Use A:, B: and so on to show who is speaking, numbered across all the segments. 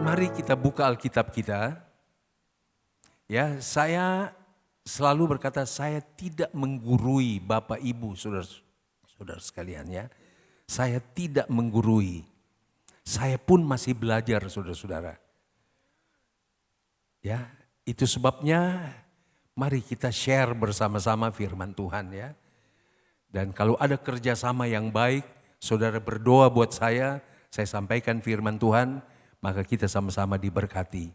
A: Mari kita buka Alkitab kita. Ya, saya selalu berkata saya tidak menggurui Bapak Ibu, saudara sekalian ya. Saya tidak menggurui. Saya pun masih belajar, saudara-saudara. Ya, itu sebabnya mari kita share bersama-sama firman Tuhan ya. Dan kalau ada kerjasama yang baik, saudara berdoa buat saya sampaikan firman Tuhan, maka kita sama-sama diberkati.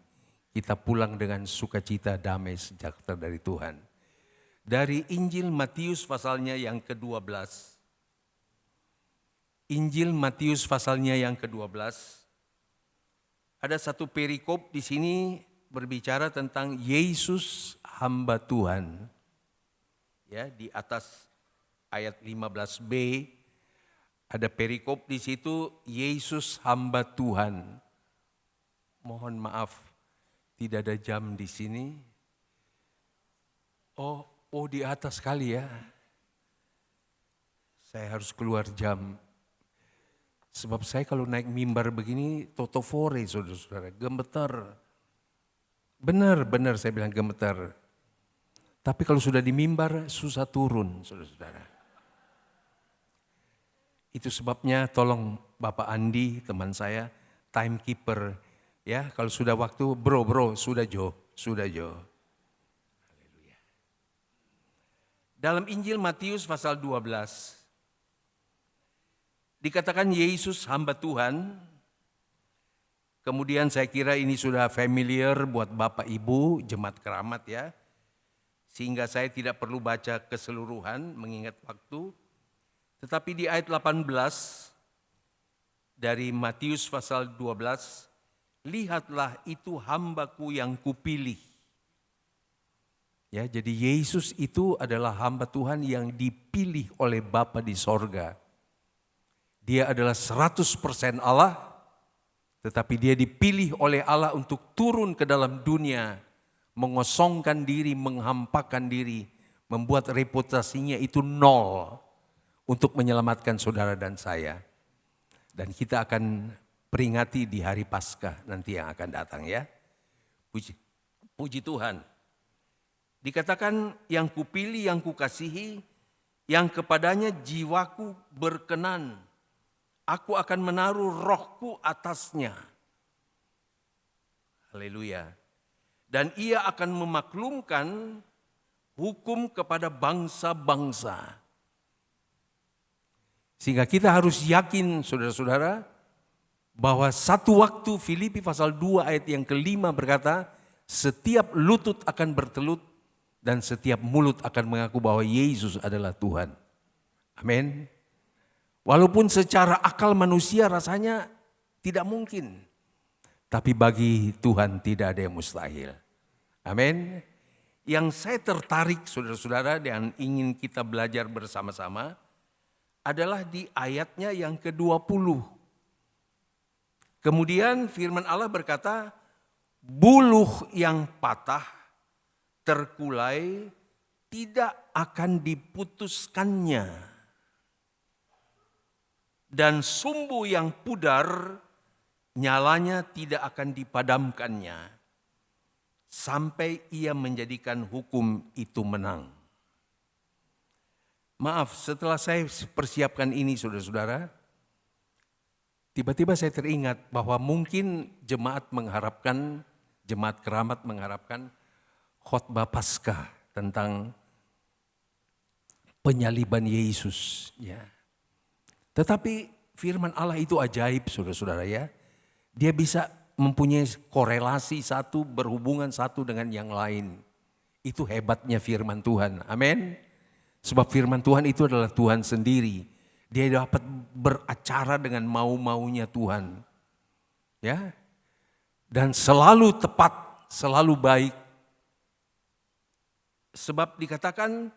A: Kita pulang dengan sukacita, damai, sejahtera dari Tuhan. Dari Injil Matius pasalnya yang ke-12. Injil Matius pasalnya yang ke-12. Ada satu perikop di sini berbicara tentang Yesus hamba Tuhan. Ya, di atas ayat 15b ada perikop di situ Yesus hamba Tuhan. Mohon maaf, tidak ada jam di sini. Oh di atas kali ya. Saya harus keluar jam. Sebab saya kalau naik mimbar begini totofore saudara-saudara, gemeter. Benar saya bilang gemeter. Tapi kalau sudah di mimbar susah turun saudara-saudara. Itu sebabnya tolong Bapak Andi teman saya, timekeeper. Ya, kalau sudah waktu, bro, sudah Jo. Haleluya. Dalam Injil Matius pasal 12, dikatakan Yesus hamba Tuhan. Kemudian saya kira ini sudah familiar buat Bapak Ibu, jemaat keramat ya. Sehingga saya tidak perlu baca keseluruhan mengingat waktu. Tetapi di ayat 18 dari Matius pasal 12, lihatlah itu hambaku yang kupilih. Ya, jadi Yesus itu adalah hamba Tuhan yang dipilih oleh Bapa di sorga. Dia adalah 100% Allah, tetapi dia dipilih oleh Allah untuk turun ke dalam dunia, mengosongkan diri, menghampakan diri, membuat reputasinya itu nol untuk menyelamatkan saudara dan saya. Dan kita akan peringati di hari Paskah nanti yang akan datang ya. Puji Tuhan. Dikatakan yang kupilih, yang kukasihi, yang kepadanya jiwaku berkenan. Aku akan menaruh rohku atasnya. Haleluya. Dan ia akan memaklumkan hukum kepada bangsa-bangsa. Sehingga kita harus yakin saudara-saudara, bahwa satu waktu Filipi pasal 2 ayat yang kelima berkata, setiap lutut akan bertelut dan setiap mulut akan mengaku bahwa Yesus adalah Tuhan. Amin. Walaupun secara akal manusia rasanya tidak mungkin. Tapi bagi Tuhan tidak ada yang mustahil. Amin. Yang saya tertarik saudara-saudara dan ingin kita belajar bersama-sama adalah di ayatnya yang ke-20. Kemudian firman Allah berkata, buluh yang patah, terkulai, tidak akan diputuskannya. Dan sumbu yang pudar, nyalanya tidak akan dipadamkannya. Sampai ia menjadikan hukum itu menang. Maaf, setelah saya persiapkan ini saudara-saudara, tiba-tiba saya teringat bahwa mungkin jemaat keramat mengharapkan khotbah Paskah tentang penyaliban Yesus. Ya. Tetapi firman Allah itu ajaib saudara-saudara ya. Dia bisa mempunyai korelasi satu, berhubungan satu dengan yang lain. Itu hebatnya firman Tuhan. Amin. Sebab firman Tuhan itu adalah Tuhan sendiri. Dia dapat beracara dengan mau-maunya Tuhan. Ya. Dan selalu tepat, selalu baik. Sebab dikatakan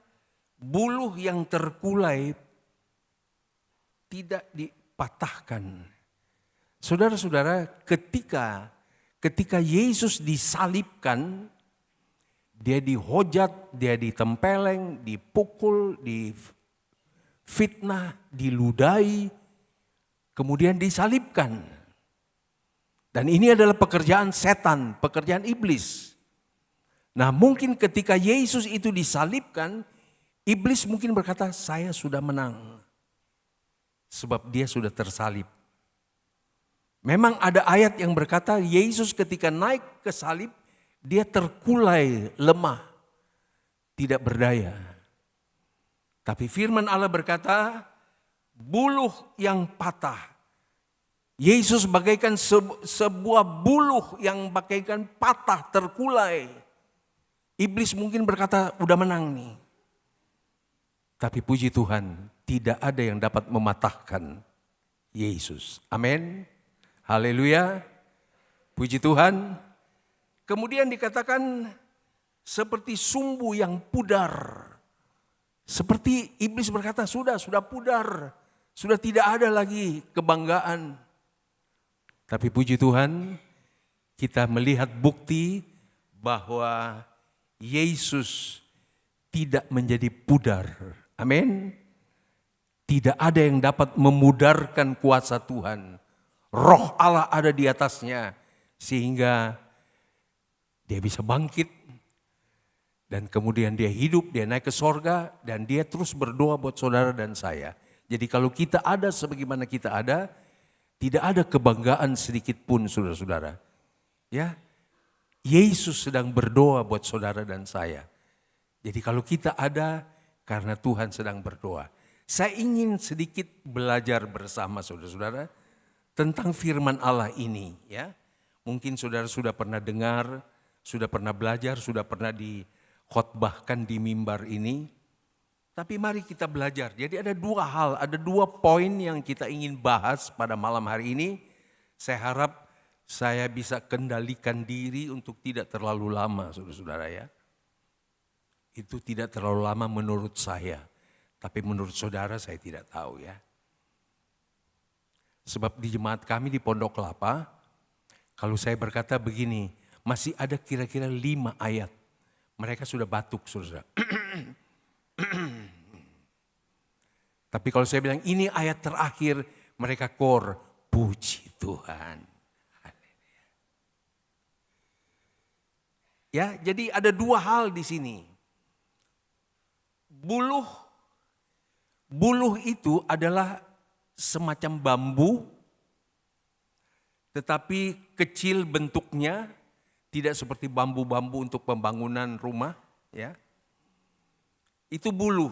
A: buluh yang terkulai tidak dipatahkan. Saudara-saudara, ketika Yesus disalibkan, dia dihujat, dia ditempeleng, dipukul, difitnah, diludahi, kemudian disalibkan. Dan ini adalah pekerjaan setan, pekerjaan iblis. Nah mungkin ketika Yesus itu disalibkan, iblis mungkin berkata, saya sudah menang. Sebab dia sudah tersalib. Memang ada ayat yang berkata, Yesus ketika naik ke salib, dia terkulai lemah, tidak berdaya. Tapi firman Allah berkata, buluh yang patah. Yesus bagaikan sebuah buluh yang bagaikan patah, terkulai. Iblis mungkin berkata, udah menang nih. Tapi puji Tuhan, tidak ada yang dapat mematahkan Yesus. Amin. Haleluya. Puji Tuhan. Kemudian dikatakan seperti sumbu yang pudar. Seperti iblis berkata, sudah pudar. Sudah tidak ada lagi kebanggaan. Tapi puji Tuhan, kita melihat bukti bahwa Yesus tidak menjadi pudar. Amin. Tidak ada yang dapat memudarkan kuasa Tuhan. Roh Allah ada di atasnya sehingga dia bisa bangkit. Dan kemudian dia hidup, dia naik ke sorga dan dia terus berdoa buat saudara dan saya. Jadi kalau kita ada sebagaimana kita ada, tidak ada kebanggaan sedikit pun saudara-saudara. Ya, Yesus sedang berdoa buat saudara dan saya. Jadi kalau kita ada karena Tuhan sedang berdoa. Saya ingin sedikit belajar bersama saudara-saudara tentang firman Allah ini. Ya, mungkin saudara sudah pernah dengar, sudah pernah belajar, sudah pernah dikhotbahkan di mimbar ini. Tapi mari kita belajar. Jadi ada dua hal, ada dua poin yang kita ingin bahas pada malam hari ini. Saya harap saya bisa kendalikan diri untuk tidak terlalu lama, saudara-saudara ya. Itu tidak terlalu lama menurut saya. Tapi menurut saudara saya tidak tahu ya. Sebab di jemaat kami di Pondok Kelapa, kalau saya berkata begini, masih ada kira-kira 5 ayat. Mereka sudah batuk, saudara. Tapi kalau saya bilang ini ayat terakhir, mereka kor, puji Tuhan. Ya, jadi ada dua hal di sini. Buluh itu adalah semacam bambu, tetapi kecil bentuknya, tidak seperti bambu-bambu untuk pembangunan rumah. Ya, itu buluh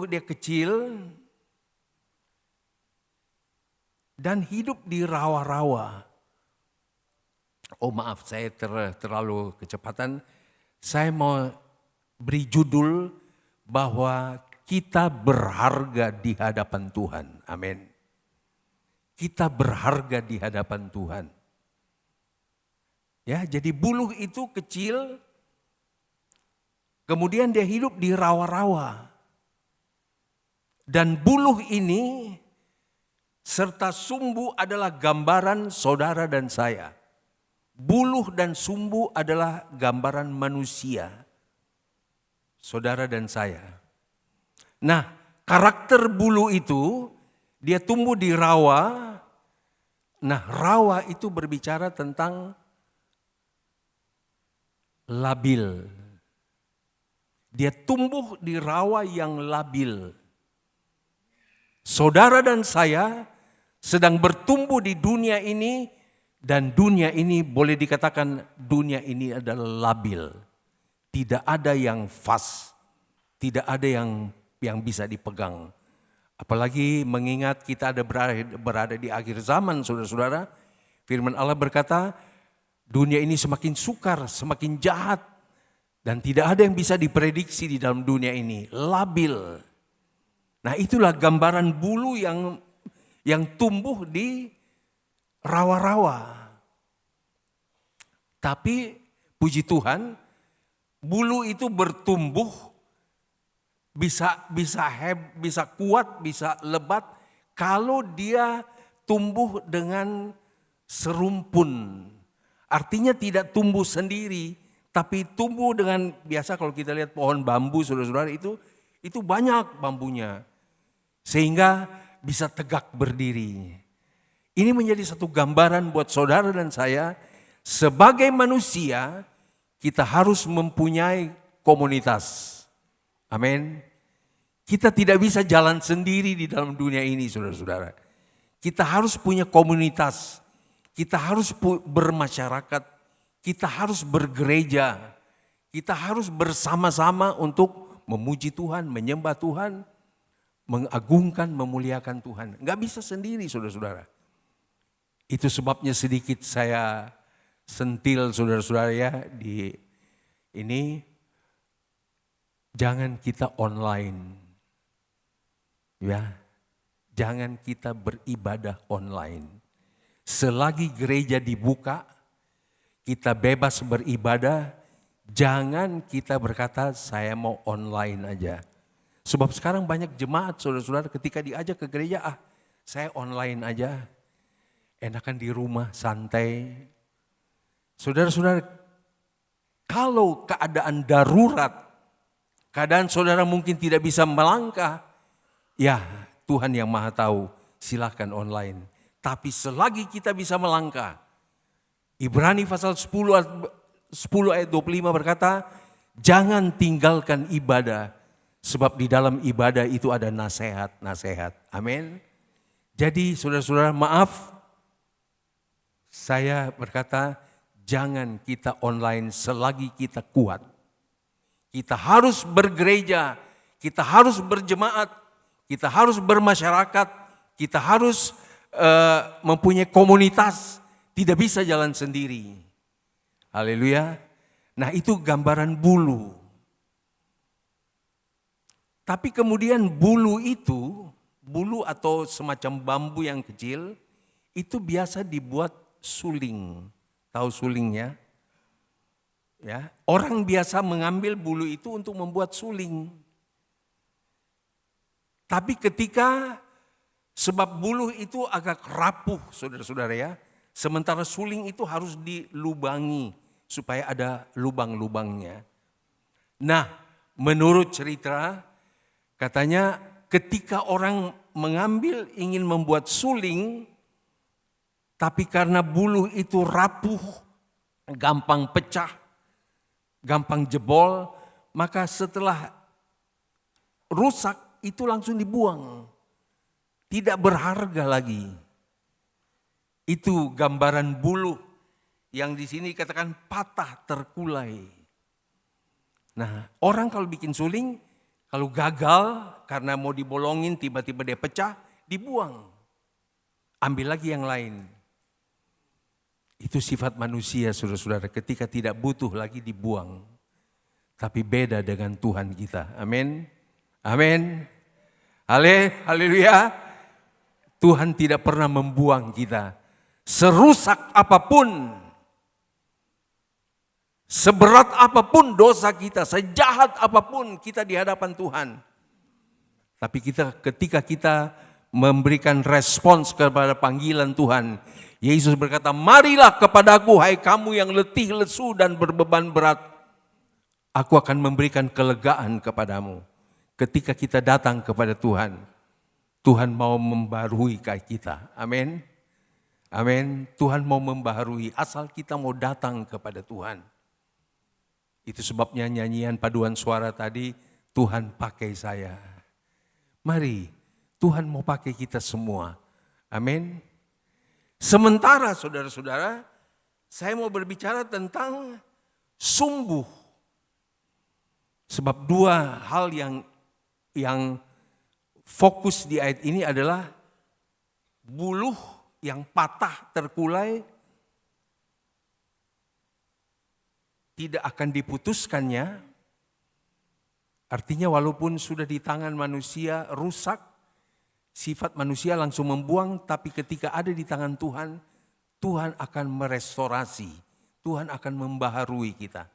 A: dia kecil dan hidup di rawa-rawa. Oh maaf, saya terlalu kecepatan. Saya mau beri judul bahwa kita berharga di hadapan Tuhan. Amin. Kita berharga di hadapan Tuhan. Ya, jadi buluh itu kecil, kemudian dia hidup di rawa-rawa. Dan buluh ini serta sumbu adalah gambaran saudara dan saya. Buluh dan sumbu adalah gambaran manusia, saudara dan saya. Nah, karakter buluh itu dia tumbuh di rawa. Nah, rawa itu berbicara tentang labil. Dia tumbuh di rawa yang labil. Saudara dan saya sedang bertumbuh di dunia ini, dan dunia ini boleh dikatakan dunia ini adalah labil. Tidak ada yang fast, tidak ada yang bisa dipegang. Apalagi mengingat kita ada berada di akhir zaman, saudara-saudara. Firman Allah berkata, dunia ini semakin sukar, semakin jahat. Dan tidak ada yang bisa diprediksi di dalam dunia ini, labil. Nah itulah gambaran bulu yang tumbuh di rawa-rawa. Tapi puji Tuhan, bulu itu bertumbuh, bisa kuat, bisa lebat kalau dia tumbuh dengan serumpun. Artinya tidak tumbuh sendiri, tapi tumbuh dengan biasa. Kalau kita lihat pohon bambu, saudara-saudara, itu banyak bambunya sehingga bisa tegak berdiri. Ini menjadi satu gambaran buat saudara dan saya, sebagai manusia kita harus mempunyai komunitas. Amin. Kita tidak bisa jalan sendiri di dalam dunia ini, saudara-saudara. Kita harus punya komunitas, kita harus bermasyarakat, kita harus bergereja, kita harus bersama-sama untuk memuji Tuhan, menyembah Tuhan, mengagungkan, memuliakan Tuhan. Enggak bisa sendiri, saudara-saudara. Itu sebabnya sedikit saya sentil saudara-saudara ya di ini, jangan kita online. Ya, jangan kita beribadah online. Selagi gereja dibuka, kita bebas beribadah, jangan kita berkata saya mau online aja. Sebab sekarang banyak jemaat saudara-saudara ketika diajak ke gereja, saya online aja. Enakan di rumah, santai. Saudara-saudara, kalau keadaan darurat, keadaan saudara mungkin tidak bisa melangkah, ya Tuhan yang Maha Tahu, silahkan online. Tapi selagi kita bisa melangkah, Ibrani pasal 10 ayat 25 berkata, jangan tinggalkan ibadah, sebab di dalam ibadah itu ada nasihat-nasihat. Amin. Jadi saudara-saudara, maaf, saya berkata, jangan kita online selagi kita kuat. Kita harus bergereja, kita harus berjemaat, kita harus bermasyarakat, kita harus mempunyai komunitas, tidak bisa jalan sendiri. Haleluya. Nah, itu gambaran bulu. Tapi kemudian bulu itu, bulu atau semacam bambu yang kecil, itu biasa dibuat suling. Tahu sulingnya? Ya, orang biasa mengambil bulu itu untuk membuat suling. Tapi ketika sebab bulu itu agak rapuh, saudara-saudara ya, sementara suling itu harus dilubangi supaya ada lubang-lubangnya. Nah, menurut cerita katanya ketika orang mengambil ingin membuat suling, tapi karena bulu itu rapuh, gampang pecah, gampang jebol, maka setelah rusak itu langsung dibuang. Tidak berharga lagi. Itu gambaran bulu yang di sini dikatakan patah terkulai. Nah, orang kalau bikin suling, kalau gagal karena mau dibolongin tiba-tiba dia pecah, dibuang. Ambil lagi yang lain. Itu sifat manusia, saudara-saudara, ketika tidak butuh lagi dibuang. Tapi beda dengan Tuhan kita. Amin. Amin. Haleluya. Tuhan tidak pernah membuang kita. Serusak apapun, seberat apapun dosa kita, sejahat apapun kita di hadapan Tuhan. Tapi ketika kita memberikan respons kepada panggilan Tuhan, Yesus berkata, marilah kepadaku hai kamu yang letih, lesu dan berbeban berat. Aku akan memberikan kelegaan kepadamu. Ketika kita datang kepada Tuhan, Tuhan mau membaharui kita. Amin. Amin. Tuhan mau membaharui asal kita mau datang kepada Tuhan. Itu sebabnya nyanyian paduan suara tadi, Tuhan pakai saya. Mari, Tuhan mau pakai kita semua. Amin. Sementara saudara-saudara, saya mau berbicara tentang sumbu. Sebab dua hal yang fokus di ayat ini adalah buluh yang patah terkulai, tidak akan diputuskannya. Artinya walaupun sudah di tangan manusia rusak, sifat manusia langsung membuang, tapi ketika ada di tangan Tuhan, Tuhan akan merestorasi, Tuhan akan membaharui kita.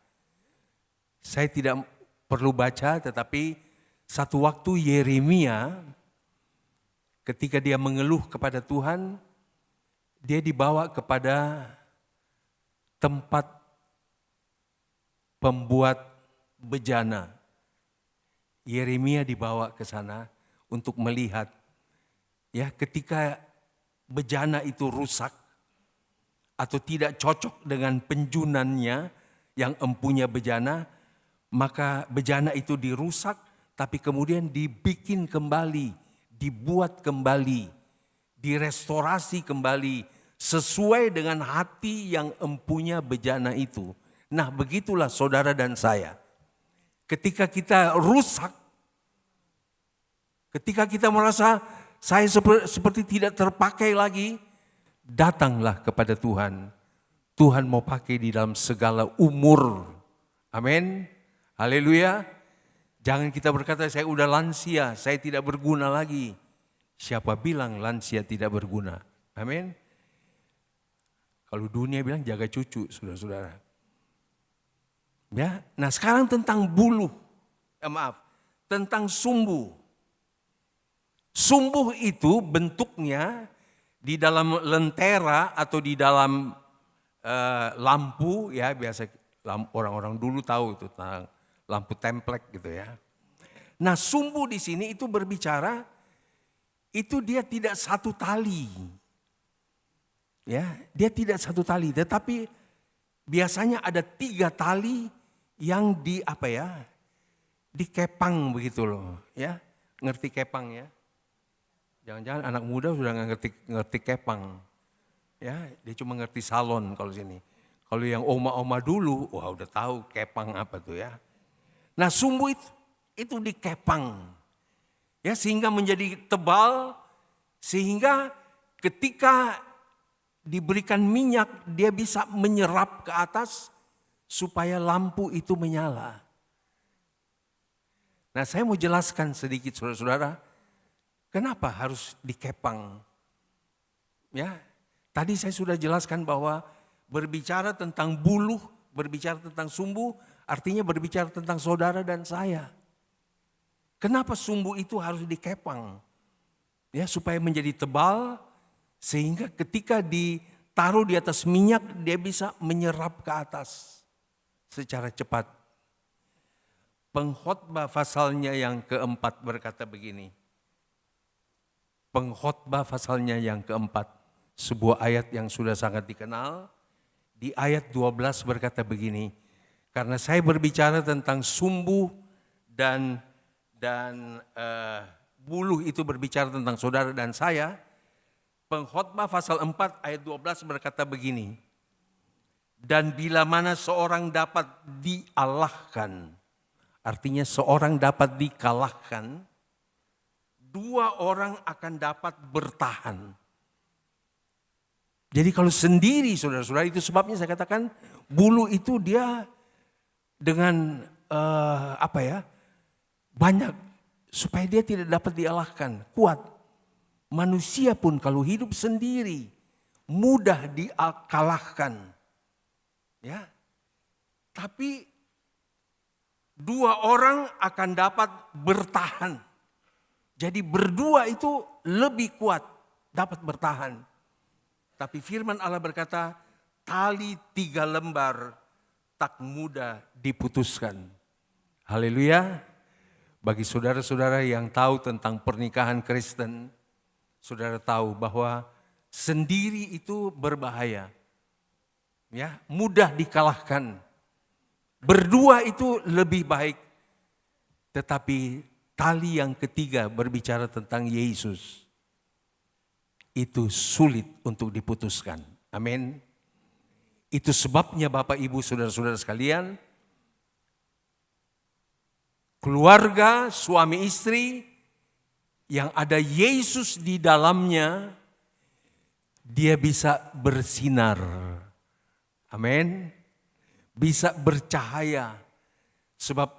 A: Saya tidak perlu baca, tetapi satu waktu Yeremia ketika dia mengeluh kepada Tuhan, dia dibawa kepada tempat pembuat bejana. Yeremia dibawa ke sana untuk melihat. Ya, ketika bejana itu rusak atau tidak cocok dengan penjunannya yang empunya bejana, maka bejana itu dirusak tapi kemudian dibikin kembali, dibuat kembali, direstorasi kembali sesuai dengan hati yang empunya bejana itu. Nah, begitulah saudara dan saya. Ketika kita rusak, ketika kita merasa saya seperti tidak terpakai lagi, datanglah kepada Tuhan. Tuhan mau pakai di dalam segala umur. Amin. Haleluya. Jangan kita berkata saya udah lansia, saya tidak berguna lagi. Siapa bilang lansia tidak berguna? Amin. Kalau dunia bilang jaga cucu, saudara-saudara. Ya, nah sekarang tentang buluh, tentang sumbu. Sumbu itu bentuknya di dalam lentera atau di dalam lampu, ya biasa orang-orang dulu tahu itu tentang lampu templek gitu ya. Nah sumbu di sini itu berbicara, itu dia tidak satu tali. Ya, dia tidak satu tali, tetapi biasanya ada 3 tali yang dikepang begitu loh, ya. Ngerti kepang ya? Jangan-jangan anak muda sudah ngerti kepang. Ya, dia cuma ngerti salon kalau sini. Kalau yang oma-oma dulu, wah udah tahu kepang apa tuh ya. Nah, sumbu itu dikepang. Ya, sehingga menjadi tebal, sehingga ketika diberikan minyak, dia bisa menyerap ke atas supaya lampu itu menyala. Nah, saya mau jelaskan sedikit saudara-saudara, kenapa harus dikepang? Ya, tadi saya sudah jelaskan bahwa berbicara tentang buluh, berbicara tentang sumbu, artinya berbicara tentang saudara dan saya. Kenapa sumbu itu harus dikepang? Ya, supaya menjadi tebal, sehingga ketika ditaruh di atas minyak, dia bisa menyerap ke atas secara cepat. Pengkhotbah pasalnya yang keempat berkata begini. Pengkhotbah pasalnya yang keempat, sebuah ayat yang sudah sangat dikenal. Di ayat 12 berkata begini, karena saya berbicara tentang sumbu dan buluh itu berbicara tentang saudara dan saya. Pengkhotbah pasal 4 ayat 12 berkata begini. Dan bila mana seorang dapat dialahkan, artinya seorang dapat dikalahkan, 2 orang akan dapat bertahan. Jadi kalau sendiri saudara-saudara, itu sebabnya saya katakan buluh itu dia dengan banyak supaya dia tidak dapat dialahkan, kuat. Manusia pun kalau hidup sendiri mudah dikalahkan. Ya. Tapi 2 orang akan dapat bertahan. Jadi berdua itu lebih kuat, dapat bertahan. Tapi firman Allah berkata, tali 3 lembar tak mudah diputuskan. Haleluya. Bagi saudara-saudara yang tahu tentang pernikahan Kristen, saudara tahu bahwa sendiri itu berbahaya. Ya, mudah dikalahkan. Berdua itu lebih baik. Tetapi tali yang ketiga berbicara tentang Yesus. Itu sulit untuk diputuskan. Amin. Itu sebabnya Bapak Ibu saudara-saudara sekalian, keluarga suami istri yang ada Yesus di dalamnya, dia bisa bersinar. Amin. Bisa bercahaya. Sebab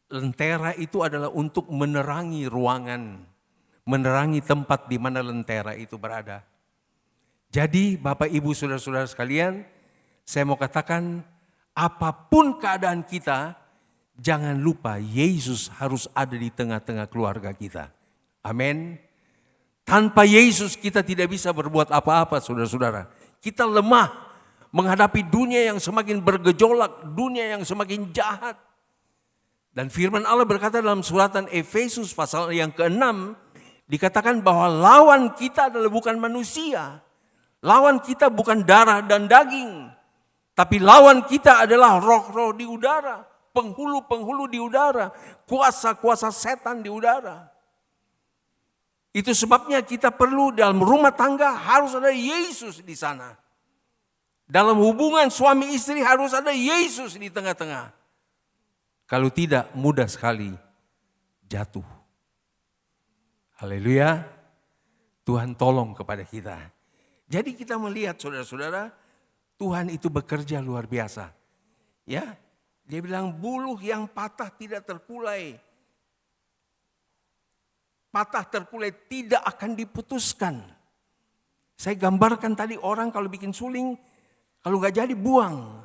A: lentera itu adalah untuk menerangi ruangan, menerangi tempat di mana lentera itu berada. Jadi Bapak Ibu saudara-saudara sekalian, saya mau katakan apapun keadaan kita, jangan lupa Yesus harus ada di tengah-tengah keluarga kita. Amin. Tanpa Yesus kita tidak bisa berbuat apa-apa saudara-saudara. Kita lemah menghadapi dunia yang semakin bergejolak, dunia yang semakin jahat. Dan firman Allah berkata dalam suratan Efesus pasal yang ke-6, dikatakan bahwa lawan kita adalah bukan manusia. Lawan kita bukan darah dan daging. Tapi lawan kita adalah roh-roh di udara. Penghulu-penghulu di udara. Kuasa-kuasa setan di udara. Itu sebabnya kita perlu dalam rumah tangga harus ada Yesus di sana. Dalam hubungan suami istri harus ada Yesus di tengah-tengah. Kalau tidak, mudah sekali jatuh. Haleluya. Tuhan tolong kepada kita. Jadi kita melihat saudara-saudara, Tuhan itu bekerja luar biasa. Ya, dia bilang buluh yang patah tidak terkulai. Patah terkulai tidak akan diputuskan. Saya gambarkan tadi orang kalau bikin suling, kalau nggak jadi buang.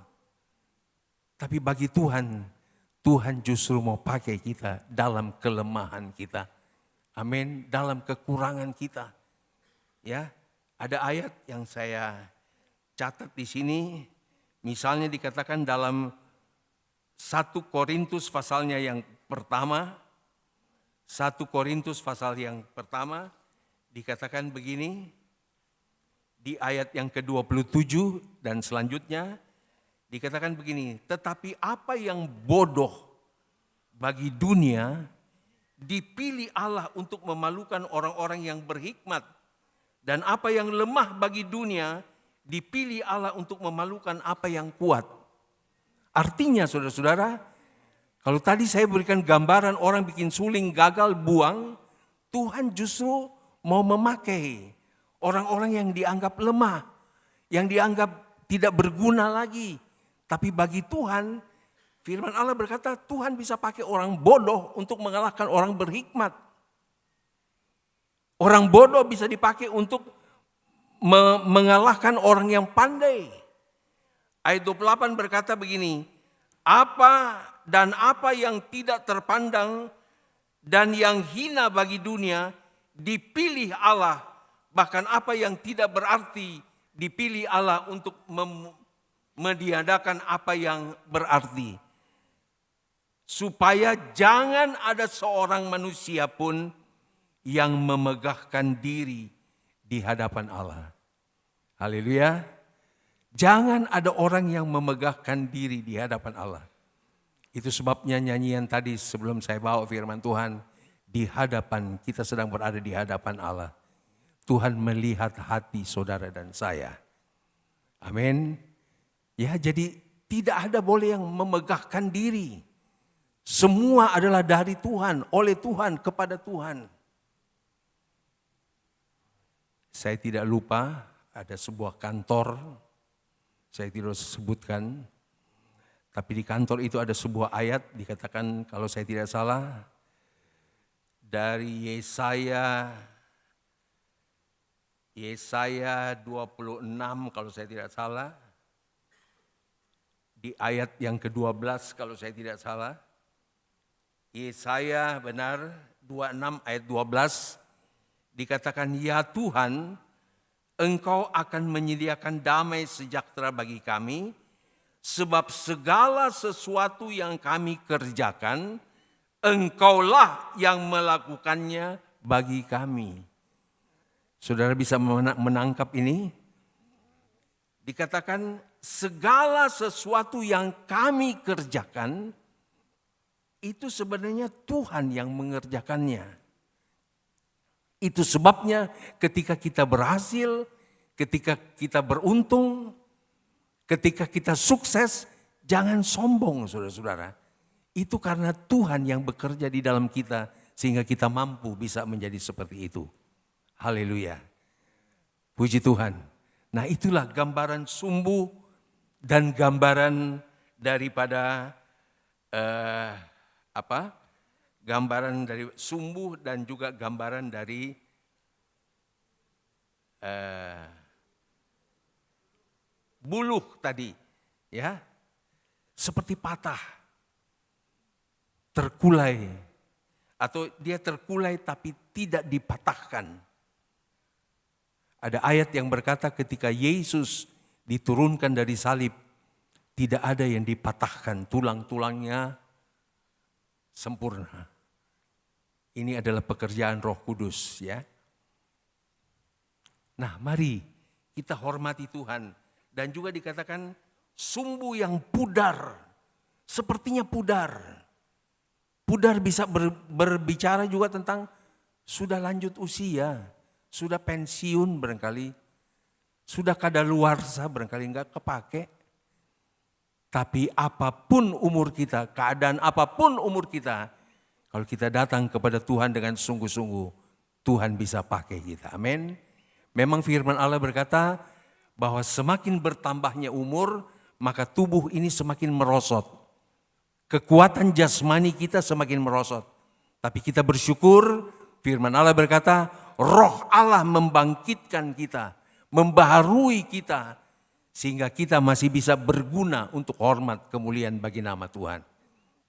A: Tapi bagi Tuhan, Tuhan justru mau pakai kita dalam kelemahan kita. Amin, dalam kekurangan kita. Ya, ada ayat yang saya catat di sini, misalnya dikatakan dalam 1 Korintus pasalnya yang pertama, 1 Korintus pasal yang pertama, dikatakan begini, di ayat yang ke-27 dan selanjutnya, dikatakan begini, tetapi apa yang bodoh bagi dunia, dipilih Allah untuk memalukan orang-orang yang berhikmat. Dan apa yang lemah bagi dunia, dipilih Allah untuk memalukan apa yang kuat. Artinya saudara-saudara, kalau tadi saya berikan gambaran orang bikin suling gagal buang, Tuhan justru mau memakai orang-orang yang dianggap lemah, yang dianggap tidak berguna lagi. Tapi bagi Tuhan, firman Allah berkata Tuhan bisa pakai orang bodoh untuk mengalahkan orang berhikmat. Orang bodoh bisa dipakai untuk mengalahkan orang yang pandai. Ayat 28 berkata begini, apa yang tidak terpandang dan yang hina bagi dunia dipilih Allah, bahkan apa yang tidak berarti dipilih Allah untuk meniadakan apa yang berarti. Supaya jangan ada seorang manusia pun yang memegahkan diri di hadapan Allah. Haleluya. Jangan ada orang yang memegahkan diri di hadapan Allah. Itu sebabnya nyanyian tadi sebelum saya bawa firman Tuhan, di hadapan, kita sedang berada di hadapan Allah. Tuhan melihat hati saudara dan saya. Amin. Ya, jadi tidak ada boleh yang memegahkan diri. Semua adalah dari Tuhan, oleh Tuhan, kepada Tuhan. Saya tidak lupa ada sebuah kantor, saya tidak sebutkan, tapi di kantor itu ada sebuah ayat dikatakan kalau saya tidak salah dari Yesaya 26 kalau saya tidak salah, di ayat yang ke-12 kalau saya tidak salah. Yesaya benar 26 ayat 12 dikatakan, ya Tuhan, Engkau akan menyediakan damai sejahtera bagi kami, sebab segala sesuatu yang kami kerjakan, Engkaulah yang melakukannya bagi kami. Saudara bisa menangkap ini? Dikatakan segala sesuatu yang kami kerjakan, itu sebenarnya Tuhan yang mengerjakannya. Itu sebabnya ketika kita berhasil, ketika kita beruntung, ketika kita sukses, jangan sombong saudara-saudara. Itu karena Tuhan yang bekerja di dalam kita sehingga kita mampu bisa menjadi seperti itu. Haleluya. Puji Tuhan. Nah, itulah gambaran sumbu dan gambaran daripada gambaran dari sumbu dan juga gambaran dari buluh tadi, ya, seperti patah, terkulai, atau dia terkulai tapi tidak dipatahkan. Ada ayat yang berkata ketika Yesus diturunkan dari salib, tidak ada yang dipatahkan, tulang-tulangnya sempurna. Ini adalah pekerjaan Roh Kudus ya. Nah, mari kita hormati Tuhan. Dan juga dikatakan sumbu yang pudar, sepertinya pudar. Pudar bisa berbicara juga tentang sudah lanjut usia, sudah pensiun barangkali, sudah kadaluarsa barangkali enggak kepake. Tapi apapun umur kita, keadaan apapun umur kita, kalau kita datang kepada Tuhan dengan sungguh-sungguh, Tuhan bisa pakai kita. Amin. Memang firman Allah berkata bahwa semakin bertambahnya umur, maka tubuh ini semakin merosot. Kekuatan jasmani kita semakin merosot. Tapi kita bersyukur, firman Allah berkata, Roh Allah membangkitkan kita, membaharui kita, sehingga kita masih bisa berguna untuk hormat kemuliaan bagi nama Tuhan.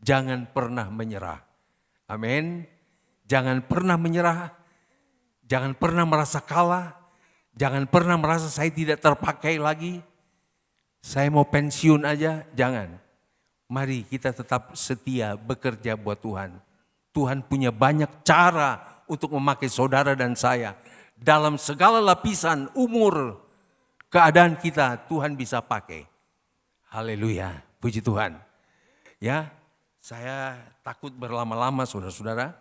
A: Jangan pernah menyerah. Amin. Jangan pernah menyerah. Jangan pernah merasa kalah. Jangan pernah merasa saya tidak terpakai lagi. Saya mau pensiun aja. Jangan. Mari kita tetap setia bekerja buat Tuhan. Tuhan punya banyak cara untuk memakai saudara dan saya. Dalam segala lapisan umur, keadaan kita Tuhan bisa pakai. Haleluya, puji Tuhan. Ya, saya takut berlama-lama saudara-saudara,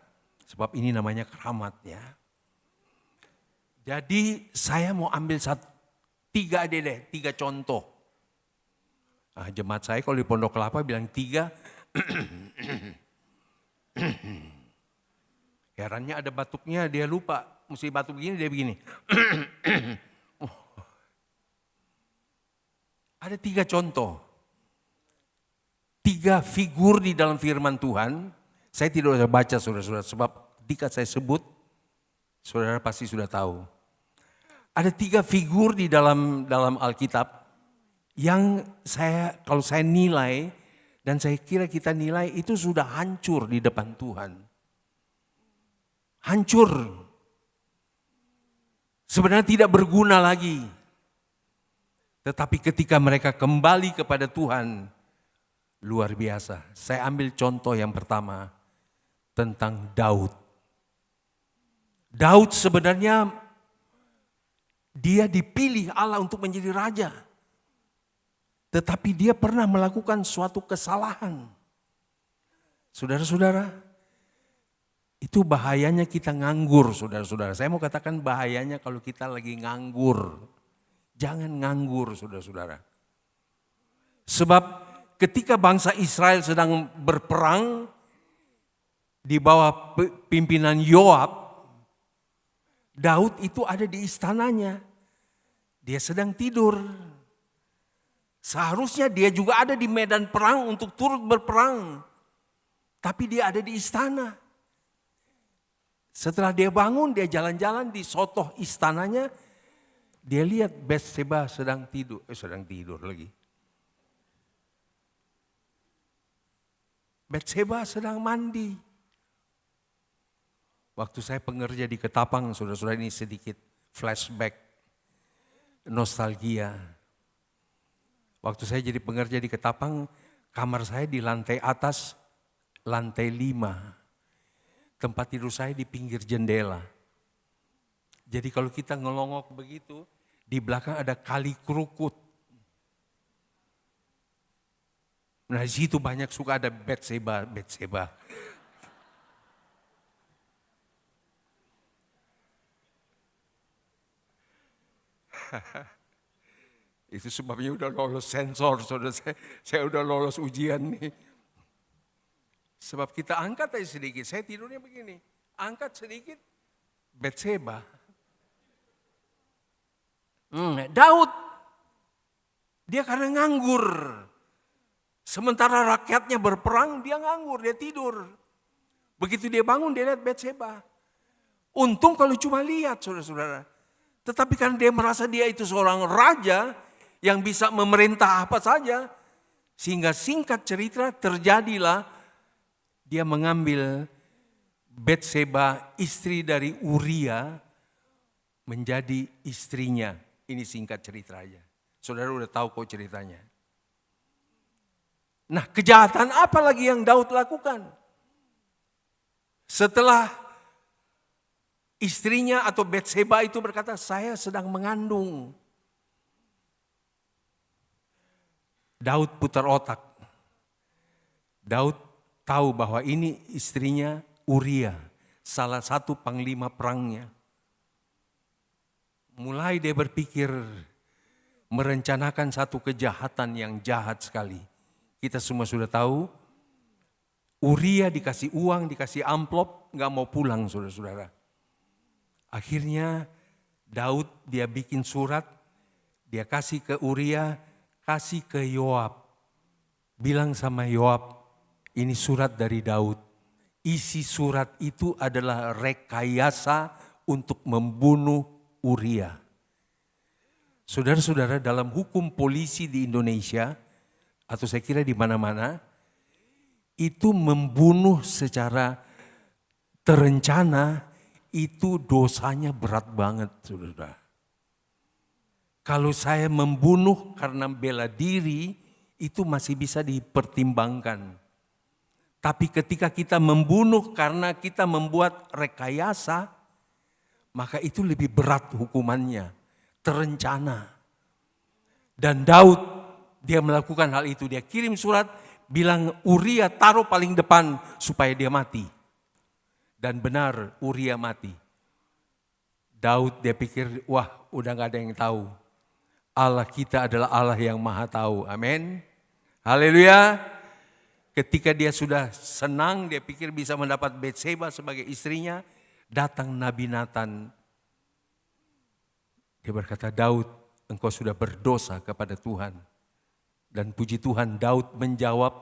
A: sebab ini namanya keramat ya. Jadi saya mau ambil tiga contoh. Nah, jemaat saya kalau di Pondok Kelapa bilang 3. Herannya ada batuknya, dia lupa. Mesti batuk begini, dia begini. Ada 3 contoh. 3 figur di dalam firman Tuhan. Saya tidak usah baca saudara-saudara, sebab ketika saya sebut, saudara pasti sudah tahu. Ada 3 figur di dalam Alkitab yang kalau saya nilai dan saya kira kita nilai itu sudah hancur di depan Tuhan. Hancur. Sebenarnya tidak berguna lagi. Tetapi ketika mereka kembali kepada Tuhan, luar biasa. Saya ambil contoh yang pertama tentang Daud. Daud sebenarnya dia dipilih Allah untuk menjadi raja. Tetapi dia pernah melakukan suatu kesalahan. Saudara-saudara, itu bahayanya kita nganggur, saudara-saudara. Saya mau katakan bahayanya kalau kita lagi nganggur. Jangan nganggur, saudara-saudara. Sebab ketika bangsa Israel sedang berperang di bawah pimpinan Yoab, Daud itu ada di istananya. Dia sedang tidur. Seharusnya dia juga ada di medan perang untuk turut berperang. Tapi dia ada di istana. Setelah dia bangun, dia jalan-jalan di sotoh istananya. Dia lihat Batseba sedang tidur. Sedang tidur lagi. Batseba sedang mandi. Waktu saya pengerja di Ketapang, saudara-saudara, ini sedikit flashback, nostalgia. Waktu saya jadi pengerja di Ketapang, kamar saya di lantai atas, lantai 5. Tempat tidur saya di pinggir jendela. Jadi kalau kita ngelongok begitu, di belakang ada kali kerukut. Nah di situ banyak suka ada Batseba. Itu sebabnya udah lolos sensor, saudara. Saya udah lolos ujian nih. Sebab kita angkat aja sedikit, saya tidurnya begini. Angkat sedikit, Batseba. Daud, dia karena nganggur. Sementara rakyatnya berperang, dia nganggur, dia tidur. Begitu dia bangun, dia lihat Batseba. Untung kalau cuma lihat, saudara-saudara. Tetapi karena dia merasa dia itu seorang raja yang bisa memerintah apa saja. Sehingga singkat cerita terjadilah dia mengambil Batseba, istri dari Uria, menjadi istrinya. Ini singkat cerita aja. Saudara udah tahu kok ceritanya. Nah, kejahatan apa lagi yang Daud lakukan? Setelah Istrinya atau Betseba itu berkata, saya sedang mengandung. Daud putar otak. Daud tahu bahwa ini istrinya Uria, salah satu panglima perangnya. Mulai dia berpikir merencanakan satu kejahatan yang jahat sekali. Kita semua sudah tahu, Uria dikasih uang, dikasih amplop, gak mau pulang saudara-saudara. Akhirnya Daud dia bikin surat, dia kasih ke Uria, kasih ke Yoab. Bilang sama Yoab, ini surat dari Daud. Isi surat itu adalah rekayasa untuk membunuh Uria. Saudara-saudara, dalam hukum polisi di Indonesia, atau saya kira di mana-mana, itu membunuh secara terencana, itu dosanya berat banget, saudara. Kalau saya membunuh karena bela diri, itu masih bisa dipertimbangkan. Tapi ketika kita membunuh karena kita membuat rekayasa, maka itu lebih berat hukumannya, terencana. Dan Daud, dia melakukan hal itu. Dia kirim surat, bilang Uria taruh paling depan supaya dia mati. Dan benar Uria mati. Daud dia pikir, wah udah gak ada yang tahu. Allah kita adalah Allah yang maha tahu. Amin. Haleluya. Ketika dia sudah senang, dia pikir bisa mendapat Betseba sebagai istrinya. Datang Nabi Nathan. Dia berkata, Daud, engkau sudah berdosa kepada Tuhan. Dan puji Tuhan, Daud menjawab,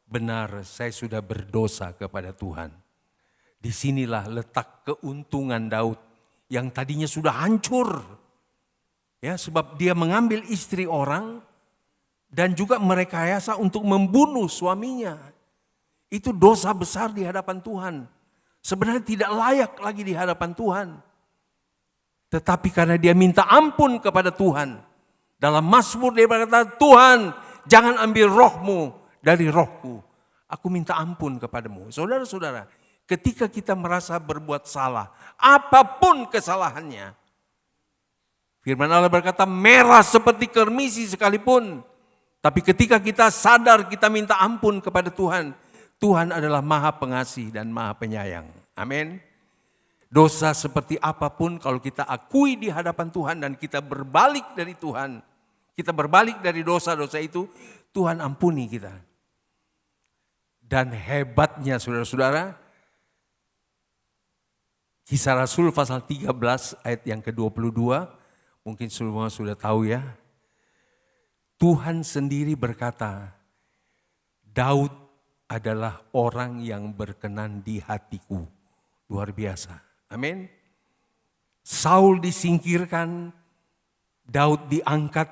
A: benar saya sudah berdosa kepada Tuhan. Disinilah letak keuntungan Daud yang tadinya sudah hancur. Ya, sebab dia mengambil istri orang dan juga merekayasa untuk membunuh suaminya. Itu dosa besar di hadapan Tuhan. Sebenarnya tidak layak lagi di hadapan Tuhan. Tetapi karena dia minta ampun kepada Tuhan. Dalam Mazmur dia berkata, Tuhan jangan ambil rohmu dari rohku. Aku minta ampun kepadamu. Saudara-saudara, ketika kita merasa berbuat salah, apapun kesalahannya. Firman Allah berkata, merah seperti kermisi sekalipun. Tapi ketika kita sadar, kita minta ampun kepada Tuhan. Tuhan adalah maha pengasih dan maha penyayang. Amin. Dosa seperti apapun kalau kita akui di hadapan Tuhan dan kita berbalik dari Tuhan. Kita berbalik dari dosa-dosa itu, Tuhan ampuni kita. Dan hebatnya saudara-saudara, Kisah Rasul pasal 13 ayat yang ke-22, mungkin semua sudah tahu ya. Tuhan sendiri berkata, Daud adalah orang yang berkenan di hatiku. Luar biasa. Amin. Saul disingkirkan, Daud diangkat,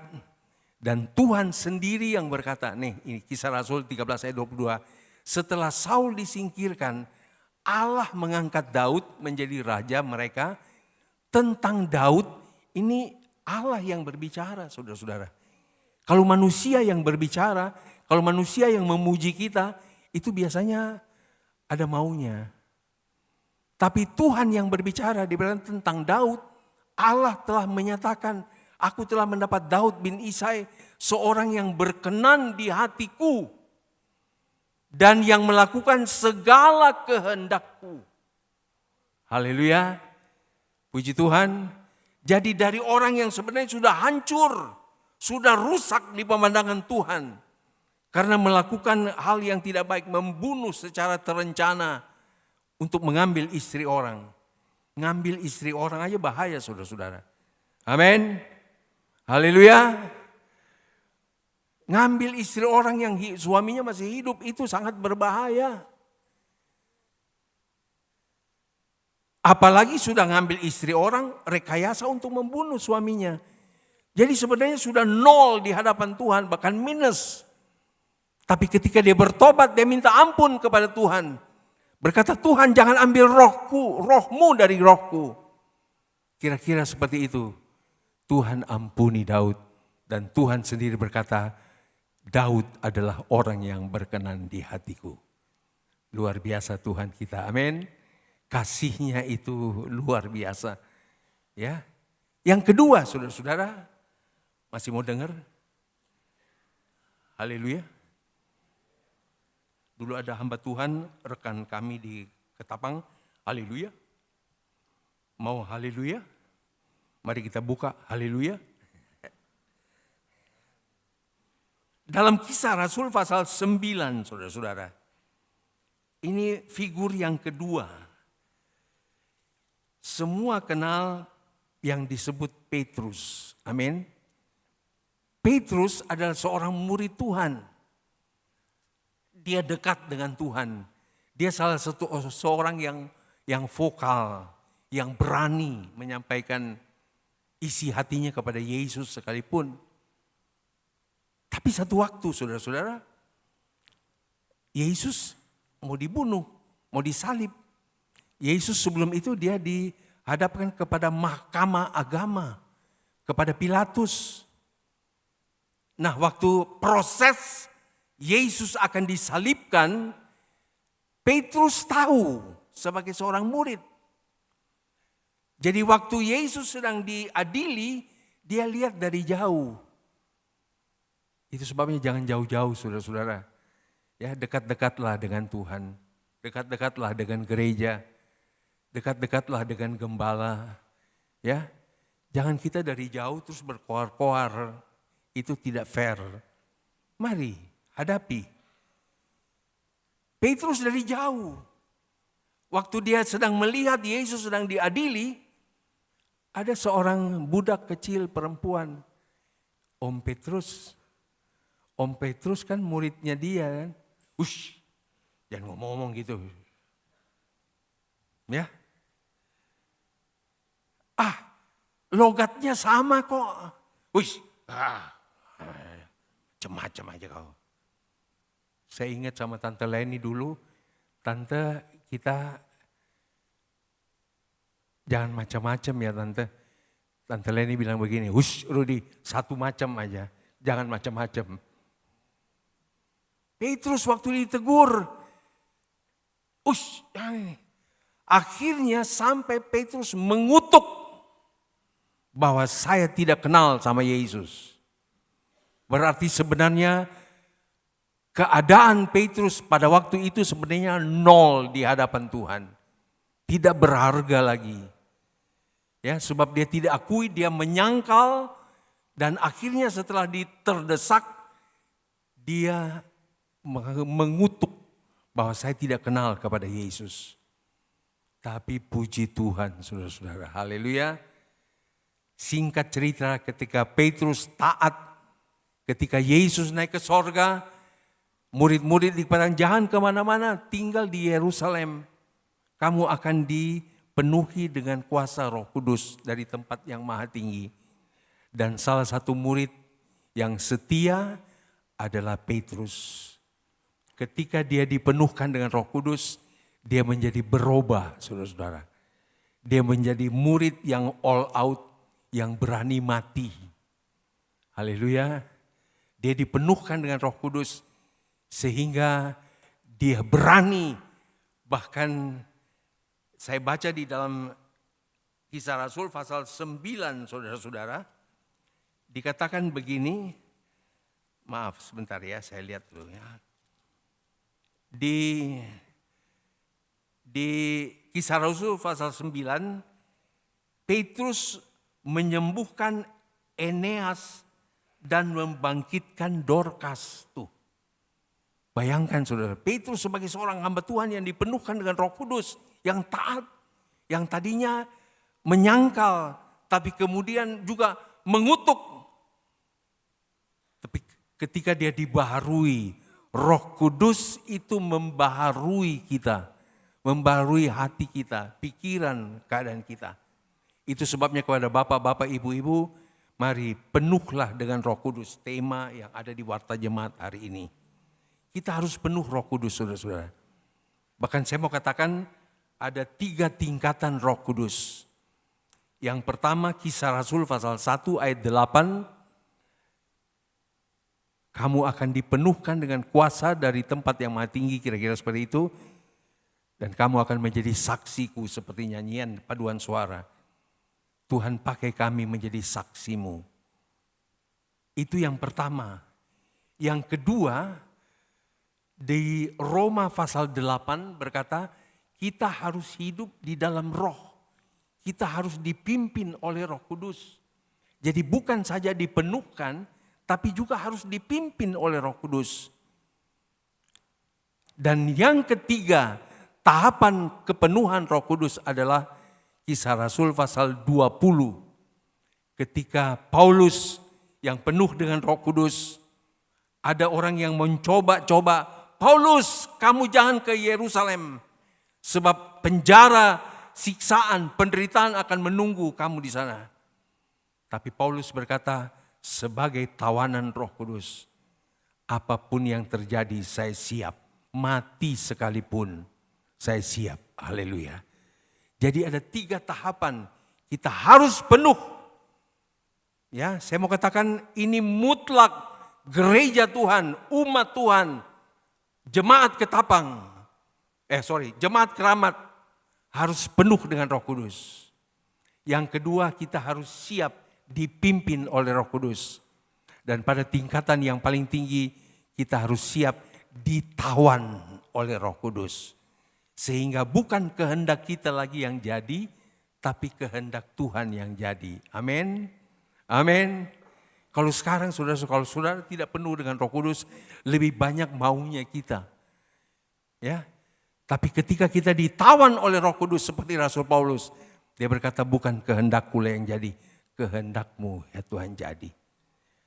A: dan Tuhan sendiri yang berkata, nih ini Kisah Rasul 13 ayat 22, setelah Saul disingkirkan, Allah mengangkat Daud menjadi raja mereka. Tentang Daud, ini Allah yang berbicara, saudara-saudara. Kalau manusia yang berbicara, kalau manusia yang memuji kita, itu biasanya ada maunya. Tapi Tuhan yang berbicara, diberitakan tentang Daud, Allah telah menyatakan, aku telah mendapat Daud bin Isai, seorang yang berkenan di hatiku, dan yang melakukan segala kehendakku. Haleluya. Puji Tuhan. Jadi dari orang yang sebenarnya sudah hancur, sudah rusak di pemandangan Tuhan. Karena melakukan hal yang tidak baik, membunuh secara terencana untuk mengambil istri orang. Ngambil istri orang aja bahaya saudara-saudara. Amin. Haleluya. Ngambil istri orang yang suaminya masih hidup itu sangat berbahaya. Apalagi sudah ngambil istri orang, rekayasa untuk membunuh suaminya. Jadi sebenarnya sudah nol di hadapan Tuhan, bahkan minus. Tapi ketika dia bertobat, dia minta ampun kepada Tuhan. Berkata, Tuhan jangan ambil rohmu dari rohku. Kira-kira seperti itu. Tuhan ampuni Daud. Dan Tuhan sendiri berkata, Daud adalah orang yang berkenan di hatiku. Luar biasa Tuhan kita, amin. Kasihnya itu luar biasa. Ya. Yang kedua, saudara-saudara, masih mau dengar? Haleluya. Dulu ada hamba Tuhan, rekan kami di Ketapang. Haleluya. Mau haleluya? Mari kita buka haleluya. Dalam Kisah Rasul pasal 9, saudara-saudara. Ini figur yang kedua. Semua kenal yang disebut Petrus. Amin. Petrus adalah seorang murid Tuhan. Dia dekat dengan Tuhan. Dia salah satu seorang yang vokal, yang berani menyampaikan isi hatinya kepada Yesus sekalipun. Tapi satu waktu, saudara-saudara, Yesus mau dibunuh, mau disalib. Yesus sebelum itu dia dihadapkan kepada mahkamah agama, kepada Pilatus. Nah, waktu proses Yesus akan disalibkan, Petrus tahu sebagai seorang murid. Jadi waktu Yesus sedang diadili, dia lihat dari jauh. Itu sebabnya jangan jauh-jauh, saudara-saudara. Ya, dekat-dekatlah dengan Tuhan. Dekat-dekatlah dengan gereja. Dekat-dekatlah dengan gembala. Ya, jangan kita dari jauh terus berkoar-koar. Itu tidak fair. Mari hadapi. Petrus dari jauh. Waktu dia sedang melihat Yesus sedang diadili, ada seorang budak kecil perempuan. Om Petrus kan muridnya dia kan. Ush, jangan ngomong-ngomong gitu. Ya. Logatnya sama kok. Ush, macam-macam aja kau. Saya ingat sama Tante Leni dulu. Tante, kita jangan macam-macam ya Tante. Tante Leni bilang begini, hush Rudi, satu macam aja. Jangan macam-macam. Petrus waktu ditegur, akhirnya sampai Petrus mengutuk bahwa saya tidak kenal sama Yesus. Berarti sebenarnya keadaan Petrus pada waktu itu sebenarnya nol di hadapan Tuhan. Tidak berharga lagi. Ya, sebab dia tidak akui, dia menyangkal dan akhirnya setelah terdesak dia mengutuk bahwa saya tidak kenal kepada Yesus. Tapi puji Tuhan, saudara-saudara. Haleluya. Singkat cerita, ketika Petrus taat, ketika Yesus naik ke sorga, murid-murid dikatakan jangan kemana-mana, tinggal di Yerusalem. Kamu akan dipenuhi dengan kuasa Roh Kudus dari tempat yang maha tinggi. Dan salah satu murid yang setia adalah Petrus. Ketika dia dipenuhkan dengan Roh Kudus, dia menjadi berubah, saudara-saudara. Dia menjadi murid yang all out, yang berani mati. Haleluya. Dia dipenuhkan dengan Roh Kudus, sehingga dia berani. Bahkan saya baca di dalam Kisah Rasul pasal 9, saudara-saudara. Dikatakan begini, maaf sebentar ya, saya lihat dulu ya. Di Kisah Rasul pasal 9, Petrus menyembuhkan Eneas dan membangkitkan Dorcas tuh. Bayangkan saudara, Petrus sebagai seorang hamba Tuhan yang dipenuhkan dengan Roh Kudus, yang taat, yang tadinya menyangkal, tapi kemudian juga mengutuk. Tapi ketika dia dibaharui, Roh Kudus itu membaharui kita, membaharui hati kita, pikiran, keadaan kita. Itu sebabnya kepada bapak-bapak, ibu-ibu, mari penuhlah dengan Roh Kudus, tema yang ada di Warta Jemaat hari ini. Kita harus penuh Roh Kudus, saudara-saudara. Bahkan saya mau katakan ada 3 tingkatan Roh Kudus. Yang pertama Kisah Rasul pasal 1 ayat 8. Kamu akan dipenuhkan dengan kuasa dari tempat yang maha tinggi, kira-kira seperti itu. Dan kamu akan menjadi saksiku seperti nyanyian paduan suara. Tuhan pakai kami menjadi saksimu. Itu yang pertama. Yang kedua, di Roma pasal 8 berkata, kita harus hidup di dalam roh. Kita harus dipimpin oleh Roh Kudus. Jadi bukan saja dipenuhkan, tapi juga harus dipimpin oleh Roh Kudus. Dan yang ketiga, tahapan kepenuhan Roh Kudus adalah Kisah Rasul pasal 20. Ketika Paulus yang penuh dengan Roh Kudus, ada orang yang mencoba-coba, Paulus, kamu jangan ke Yerusalem, sebab penjara, siksaan, penderitaan akan menunggu kamu di sana. Tapi Paulus berkata, sebagai tawanan Roh Kudus, apapun yang terjadi saya siap, mati sekalipun saya siap. Haleluya. Jadi ada 3 tahapan, kita harus penuh. Ya, saya mau katakan ini mutlak gereja Tuhan, umat Tuhan, jemaat Ketapang, jemaat Keramat harus penuh dengan Roh Kudus. Yang kedua, kita harus siap dipimpin oleh Roh Kudus. Dan pada tingkatan yang paling tinggi, kita harus siap ditawan oleh Roh Kudus. Sehingga bukan kehendak kita lagi yang jadi, tapi kehendak Tuhan yang jadi. Amin. Amin. Kalau sekarang kalau saudara tidak penuh dengan Roh Kudus, lebih banyak maunya kita. Ya. Tapi ketika kita ditawan oleh Roh Kudus seperti Rasul Paulus, dia berkata bukan kehendakku yang jadi, kehendakmu ya Tuhan jadi.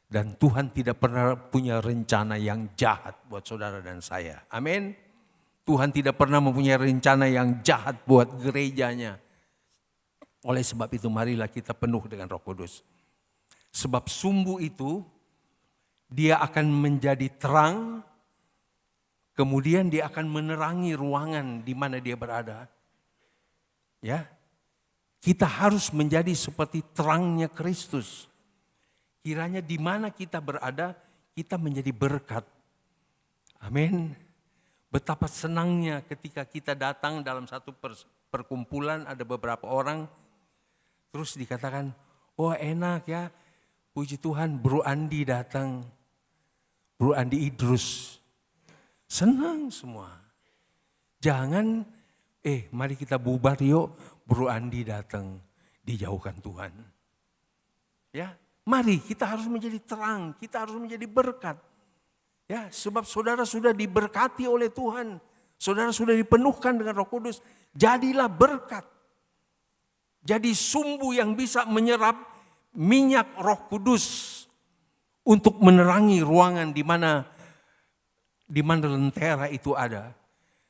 A: Dan Tuhan tidak pernah punya rencana yang jahat buat saudara dan saya. Amin. Tuhan tidak pernah mempunyai rencana yang jahat buat gerejanya. Oleh sebab itu marilah kita penuh dengan Roh Kudus. Sebab sumbu itu dia akan menjadi terang, kemudian dia akan menerangi ruangan di mana dia berada. Ya. Kita harus menjadi seperti terangnya Kristus. Kiranya di mana kita berada, kita menjadi berkat. Amin. Betapa senangnya ketika kita datang dalam satu perkumpulan, ada beberapa orang, terus dikatakan, oh enak ya, puji Tuhan Bro Andi datang, Bro Andi Idrus. Senang semua. Jangan, mari kita bubar yuk, Bro Andi datang, dijauhkan Tuhan. Ya, mari kita harus menjadi terang, kita harus menjadi berkat. Ya, sebab saudara sudah diberkati oleh Tuhan. Saudara sudah dipenuhkan dengan Roh Kudus. Jadilah berkat. Jadi sumbu yang bisa menyerap minyak Roh Kudus untuk menerangi ruangan di mana lentera itu ada.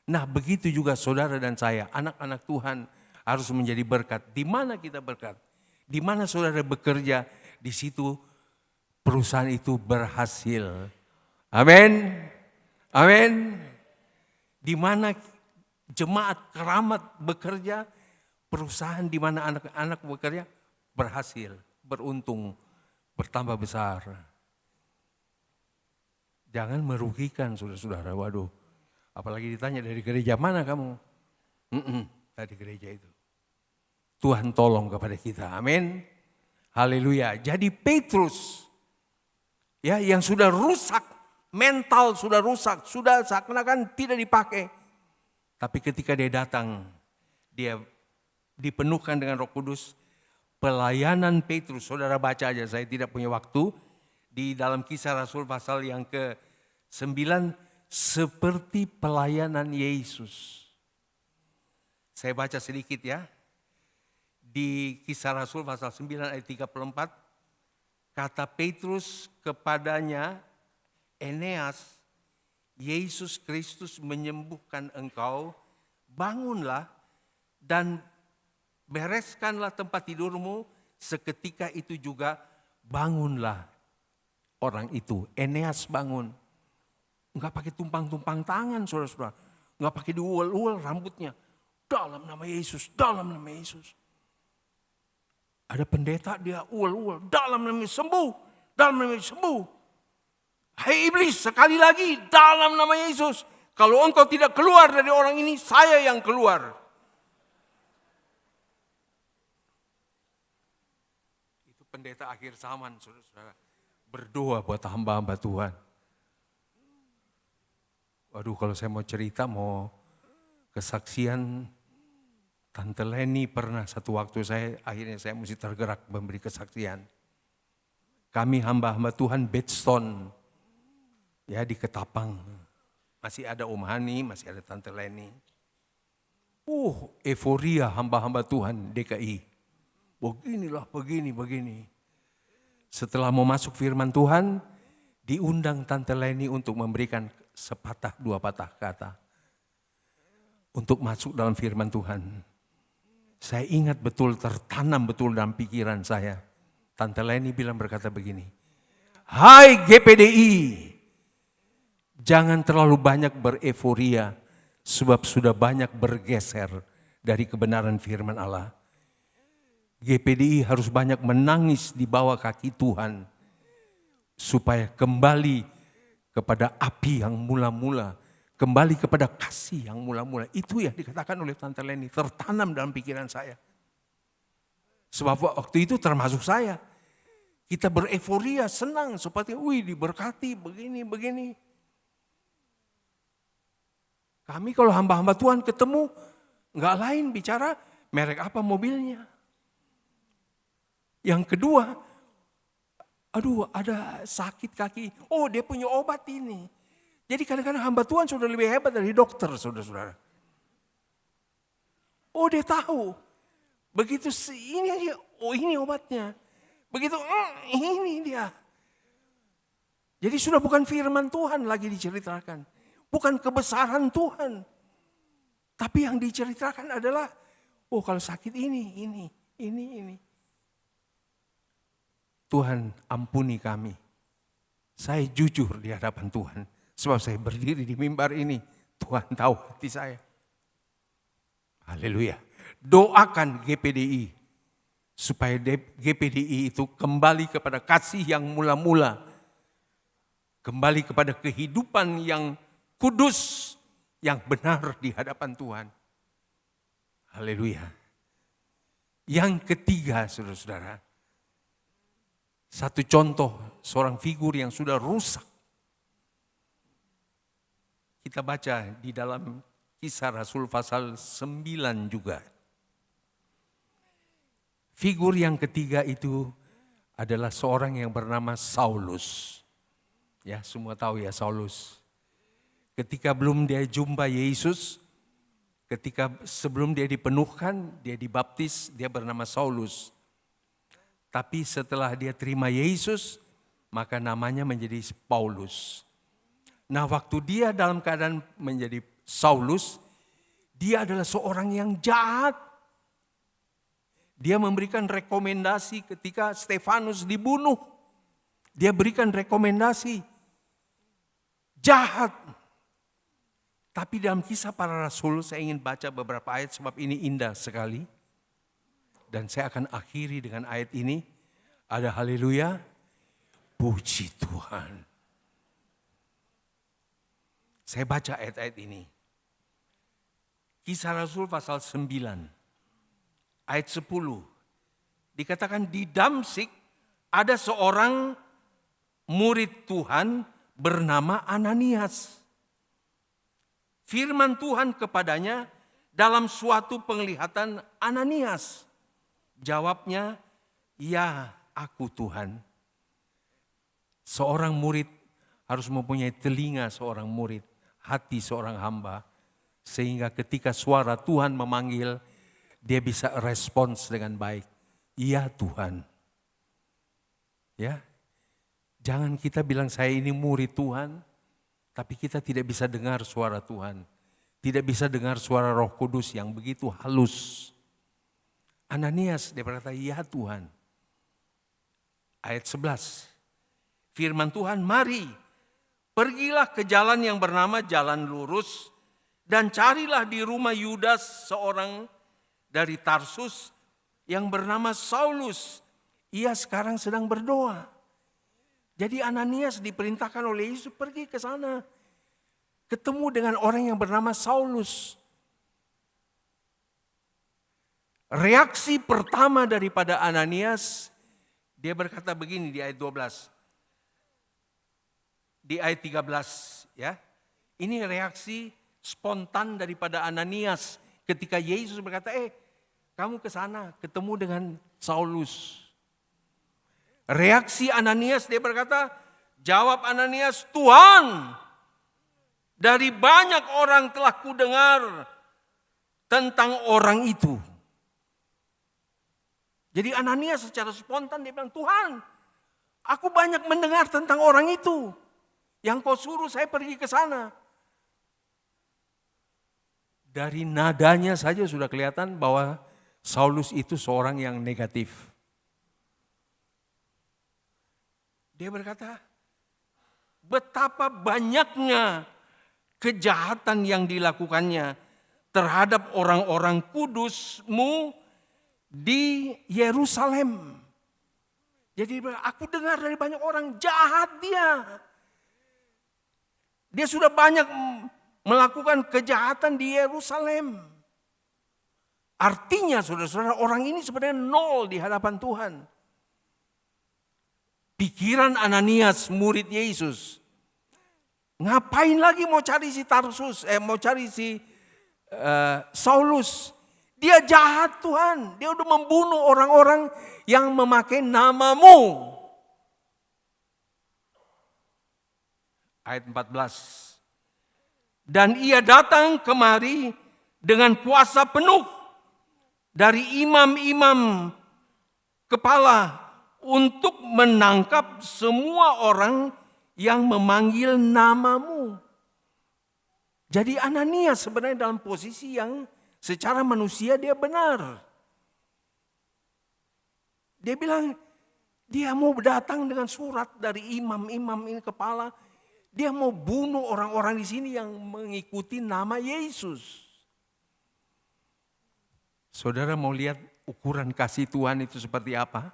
A: Nah, begitu juga saudara dan saya, anak-anak Tuhan harus menjadi berkat. Di mana kita berkat? Di mana saudara bekerja, di situ perusahaan itu berhasil. Amin. Amin. Di mana jemaat Keramat bekerja, perusahaan di mana anak-anak bekerja berhasil, beruntung, bertambah besar. Jangan merugikan saudara-saudara. Waduh, apalagi ditanya dari gereja mana kamu? Dari gereja itu. Tuhan tolong kepada kita. Amin. Haleluya. Jadi Petrus ya yang sudah rusak, mental sudah rusak, sudah seakan-akan tidak dipakai. Tapi ketika dia datang, dia dipenuhkan dengan Roh Kudus. Pelayanan Petrus, saudara baca aja, saya tidak punya waktu. Di dalam Kisah Rasul pasal yang ke-9, seperti pelayanan Yesus. Saya baca sedikit ya. Di Kisah Rasul pasal 9 ayat 34, kata Petrus kepadanya, Eneas, Yesus Kristus menyembuhkan engkau, bangunlah dan bereskanlah tempat tidurmu. Seketika itu juga bangunlah orang itu. Eneas bangun. Enggak pakai tumpang-tumpang tangan saudara-saudara. Enggak pakai diuel-uel rambutnya. Dalam nama Yesus, dalam nama Yesus. Ada pendeta dia uel-uel, dalam nama Yesus sembuh, dalam nama Yesus sembuh. Hai iblis, sekali lagi dalam nama Yesus. Kalau engkau tidak keluar dari orang ini, saya yang keluar. Itu pendeta akhir zaman, saudara-saudara. Berdoa buat hamba-hamba Tuhan. Waduh, kalau saya mau cerita, mau kesaksian, Tante Leni pernah satu waktu akhirnya saya mesti tergerak memberi kesaksian. Kami hamba-hamba Tuhan Bedstone, ya di Ketapang. Masih ada Om Hani, masih ada Tante Leni. Euforia hamba-hamba Tuhan DKI. Beginilah, begini. Setelah mau masuk firman Tuhan, diundang Tante Leni untuk memberikan sepatah dua patah kata. Untuk masuk dalam firman Tuhan. Saya ingat betul, tertanam betul dalam pikiran saya. Tante Leni berkata begini, "Hai GPDI, jangan terlalu banyak bereforia, sebab sudah banyak bergeser dari kebenaran firman Allah. GPDI harus banyak menangis di bawah kaki Tuhan, supaya kembali kepada api yang mula-mula, kembali kepada kasih yang mula-mula." Itu yang dikatakan oleh Tante Leni, tertanam dalam pikiran saya. Sebab waktu itu termasuk saya. Kita bereforia, senang, seperti diberkati, begini. Kami kalau hamba-hamba Tuhan ketemu, nggak lain bicara merek apa mobilnya. Yang kedua, ada sakit kaki, dia punya obat ini. Jadi kadang-kadang hamba Tuhan sudah lebih hebat dari dokter, saudara-saudara. Dia tahu. Begitu ini aja, ini obatnya. Begitu, ini dia. Jadi sudah bukan firman Tuhan lagi diceritakan. Bukan kebesaran Tuhan. Tapi yang diceritakan adalah, kalau sakit ini. Tuhan ampuni kami. Saya jujur di hadapan Tuhan. Sebab saya berdiri di mimbar ini. Tuhan tahu hati saya. Haleluya. Doakan GPDI. Supaya GPDI itu kembali kepada kasih yang mula-mula. Kembali kepada kehidupan yang kudus. Yang benar di hadapan Tuhan. Haleluya. Yang ketiga, saudara-saudara. Satu contoh seorang figur yang sudah rusak. Kita baca di dalam Kisah Rasul pasal 9 juga. Figur yang ketiga itu adalah seorang yang bernama Saulus. Ya, semua tahu ya Saulus. Ketika belum dia jumpa Yesus, sebelum dia dipenuhkan, dia dibaptis, dia bernama Saulus. Tapi setelah dia terima Yesus, maka namanya menjadi Paulus. Nah, waktu dia dalam keadaan menjadi Saulus, dia adalah seorang yang jahat. Dia memberikan rekomendasi ketika Stefanus dibunuh. Dia berikan rekomendasi jahat. Tapi dalam Kisah Para Rasul, saya ingin baca beberapa ayat sebab ini indah sekali. Dan saya akan akhiri dengan ayat ini. Ada haleluya, puji Tuhan. Saya baca ayat-ayat ini. Kisah Rasul pasal 9, ayat 10. Dikatakan di Damsyik ada seorang murid Tuhan bernama Ananias. Firman Tuhan kepadanya dalam suatu penglihatan, "Ananias." Jawabnya, "Ya, aku Tuhan." Seorang murid harus mempunyai telinga seorang murid, hati seorang hamba. Sehingga ketika suara Tuhan memanggil, dia bisa respons dengan baik. "Iya Tuhan." Ya, jangan kita bilang saya ini murid Tuhan, tapi kita tidak bisa dengar suara Tuhan. Tidak bisa dengar suara Roh Kudus yang begitu halus. Ananias dia berkata, "Ya Tuhan." Ayat 11. Firman Tuhan, "Mari, pergilah ke jalan yang bernama Jalan Lurus dan carilah di rumah Yudas seorang dari Tarsus yang bernama Saulus. Ia sekarang sedang berdoa." Jadi Ananias diperintahkan oleh Yesus pergi ke sana. ketemu dengan orang yang bernama Saulus. Reaksi pertama daripada Ananias, dia berkata begini di ayat 12. Di ayat 13 ya. Ini reaksi spontan daripada Ananias ketika Yesus berkata, kamu ke sana ketemu dengan Saulus. Reaksi Ananias, dia berkata, jawab Ananias, Tuhan, dari banyak orang telah kudengar tentang orang itu. Jadi Ananias secara spontan dia bilang, Tuhan, aku banyak mendengar tentang orang itu. Yang kau suruh saya pergi ke sana. Dari nadanya saja sudah kelihatan bahwa Saulus itu seorang yang negatif. Dia berkata, betapa banyaknya kejahatan yang dilakukannya terhadap orang-orang kudus-Mu di Yerusalem. Jadi aku dengar dari banyak orang, jahat dia. Dia sudah banyak melakukan kejahatan di Yerusalem. Artinya saudara-saudara, orang ini sebenarnya nol di hadapan Tuhan. Pikiran Ananias, murid Yesus, ngapain lagi mau cari si Tarsus, mau cari si Saulus. Dia jahat Tuhan, dia udah membunuh orang-orang yang memakai nama-Mu. Ayat 14. Dan ia datang kemari dengan kuasa penuh dari imam-imam kepala untuk menangkap semua orang yang memanggil nama-Mu. Jadi Ananias sebenarnya dalam posisi yang secara manusia dia benar. Dia bilang dia mau datang dengan surat dari imam-imam ini kepala. Dia mau bunuh orang-orang di sini yang mengikuti nama Yesus. Saudara mau lihat ukuran kasih Tuhan itu seperti apa?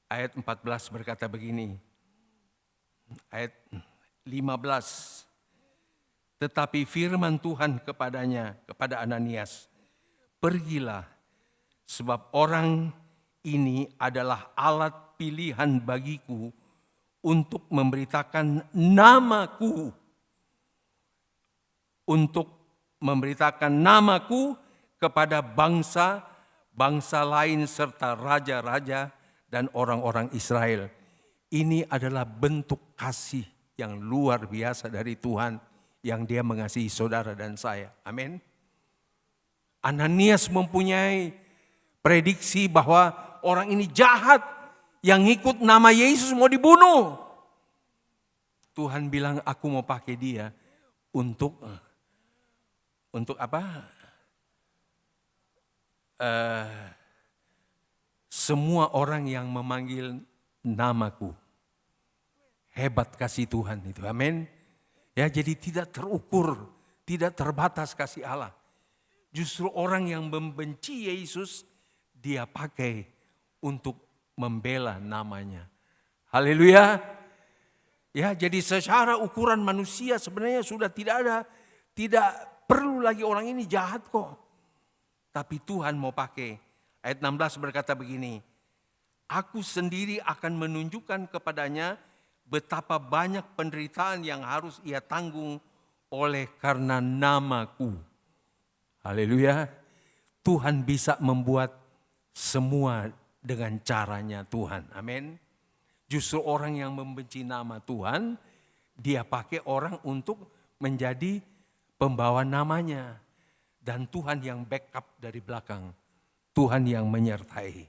A: Ayat 14 berkata begini. Ayat 15. Tetapi firman Tuhan kepadanya, kepada Ananias, pergilah, sebab orang ini adalah alat pilihan bagiku untuk memberitakan namaku. Untuk memberitakan namaku kepada bangsa lain serta raja-raja dan orang-orang Israel. Ini adalah bentuk kasih yang luar biasa dari Tuhan yang Dia mengasihi saudara dan saya. Amin. Ananias mempunyai prediksi bahwa orang ini jahat, yang ikut nama Yesus mau dibunuh. Tuhan bilang, aku mau pakai dia untuk apa? Semua orang yang memanggil namaku. Hebat kasih Tuhan itu, amin. Ya, jadi tidak terukur, tidak terbatas kasih Allah. Justru orang yang membenci Yesus, dia pakai untuk membela namanya. Haleluya. Ya, jadi secara ukuran manusia sebenarnya sudah tidak perlu lagi orang ini jahat kok. Tapi Tuhan mau pakai. Ayat 16 berkata begini, aku sendiri akan menunjukkan kepadanya betapa banyak penderitaan yang harus ia tanggung oleh karena namaku. Haleluya. Tuhan bisa membuat semua dengan caranya Tuhan. Amin. Justru orang yang membenci nama Tuhan, dia pakai orang untuk menjadi pembawa namanya. Dan Tuhan yang backup dari belakang. Tuhan yang menyertai.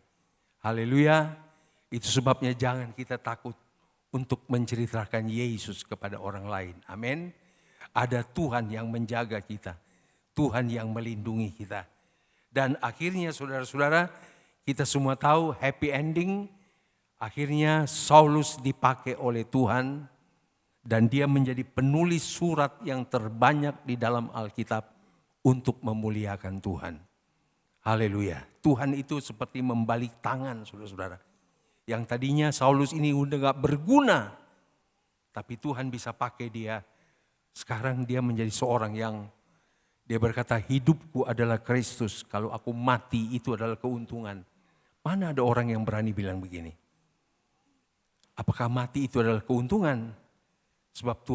A: Haleluya. Itu sebabnya jangan kita takut untuk menceritakan Yesus kepada orang lain. Amin. Ada Tuhan yang menjaga kita. Tuhan yang melindungi kita. Dan akhirnya saudara-saudara, kita semua tahu happy ending. Akhirnya Saulus dipakai oleh Tuhan. Dan dia menjadi penulis surat yang terbanyak di dalam Alkitab untuk memuliakan Tuhan. Haleluya. Tuhan itu seperti membalik tangan saudara-saudara. Yang tadinya Saulus ini udah gak berguna. Tapi Tuhan bisa pakai dia. Sekarang dia menjadi seorang yang dia berkata, hidupku adalah Kristus. Kalau aku mati itu adalah keuntungan. Mana ada orang yang berani bilang begini? Apakah mati itu adalah keuntungan? Sebab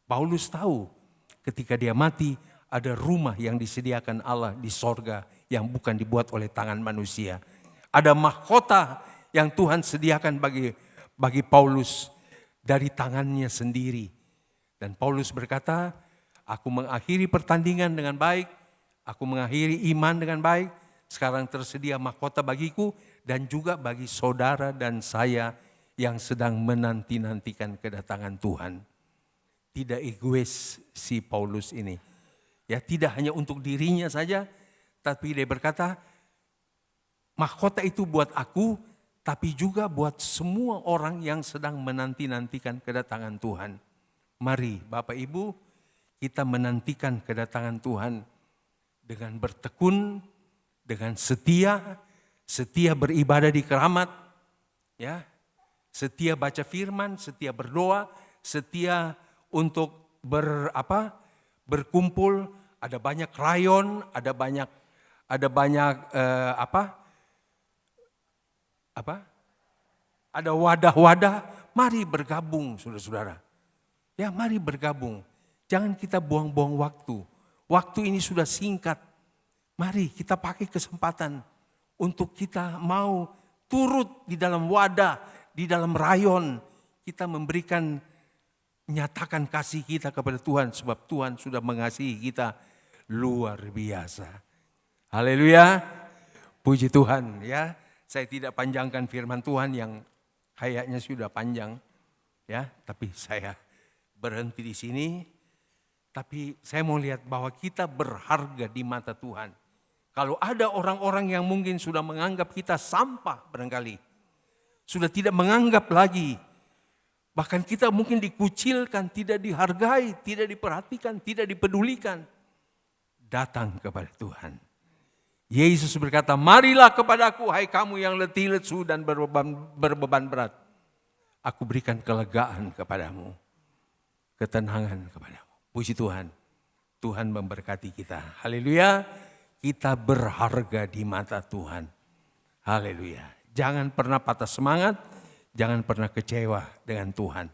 A: Paulus tahu ketika dia mati ada rumah yang disediakan Allah di sorga yang bukan dibuat oleh tangan manusia. Ada mahkota yang Tuhan sediakan bagi Paulus dari tangannya sendiri. Dan Paulus berkata, aku mengakhiri pertandingan dengan baik, aku mengakhiri iman dengan baik, sekarang tersedia mahkota bagiku dan juga bagi saudara dan saya yang sedang menanti-nantikan kedatangan Tuhan. Tidak egois si Paulus ini. Ya, tidak hanya untuk dirinya saja, tapi dia berkata, mahkota itu buat aku, tapi juga buat semua orang yang sedang menanti-nantikan kedatangan Tuhan. Mari Bapak Ibu, kita menantikan kedatangan Tuhan dengan bertekun, dengan setia beribadah di keramat, ya, setia baca firman, setia berdoa, setia untuk berkumpul. Ada banyak rayon, ada banyak ada wadah-wadah, mari bergabung saudara-saudara. Ya, mari bergabung. Jangan kita buang-buang waktu. Waktu ini sudah singkat. Mari kita pakai kesempatan untuk kita mau turut di dalam wadah, di dalam rayon. Kita nyatakan kasih kita kepada Tuhan. Sebab Tuhan sudah mengasihi kita luar biasa. Haleluya. Puji Tuhan ya. Saya tidak panjangkan firman Tuhan yang kayaknya sudah panjang. Ya, tapi saya berhenti di sini. Tapi saya mau lihat bahwa kita berharga di mata Tuhan. Kalau ada orang-orang yang mungkin sudah menganggap kita sampah barangkali. Sudah tidak menganggap lagi. Bahkan kita mungkin dikucilkan, tidak dihargai, tidak diperhatikan, tidak dipedulikan. Datang kepada Tuhan. Yesus berkata, marilah kepadaku hai kamu yang letih lesu dan berbeban berat. Aku berikan kelegaan kepadamu. Ketenangan kepadamu. Puji Tuhan. Tuhan memberkati kita. Haleluya. Kita berharga di mata Tuhan. Haleluya. Jangan pernah patah semangat. Jangan pernah kecewa dengan Tuhan.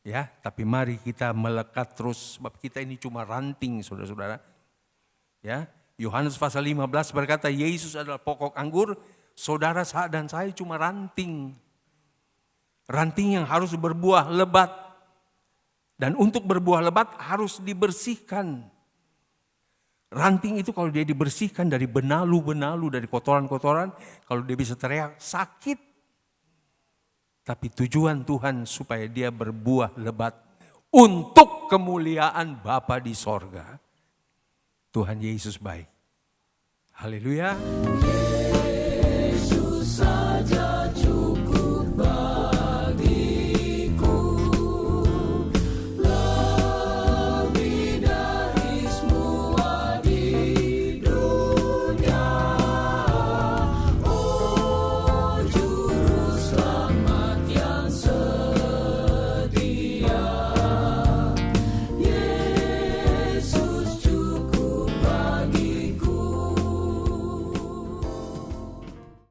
A: Ya, tapi mari kita melekat terus. Sebab kita ini cuma ranting saudara-saudara. Ya, Yohanes pasal 15 berkata Yesus adalah pokok anggur. Saudara dan saya cuma ranting. Ranting yang harus berbuah lebat. Dan untuk berbuah lebat harus dibersihkan. Ranting itu kalau dia dibersihkan dari benalu-benalu, dari kotoran-kotoran. Kalau dia bisa teriak sakit. Tapi tujuan Tuhan supaya dia berbuah lebat. Untuk kemuliaan Bapa di sorga. Tuhan Yesus baik. Haleluya.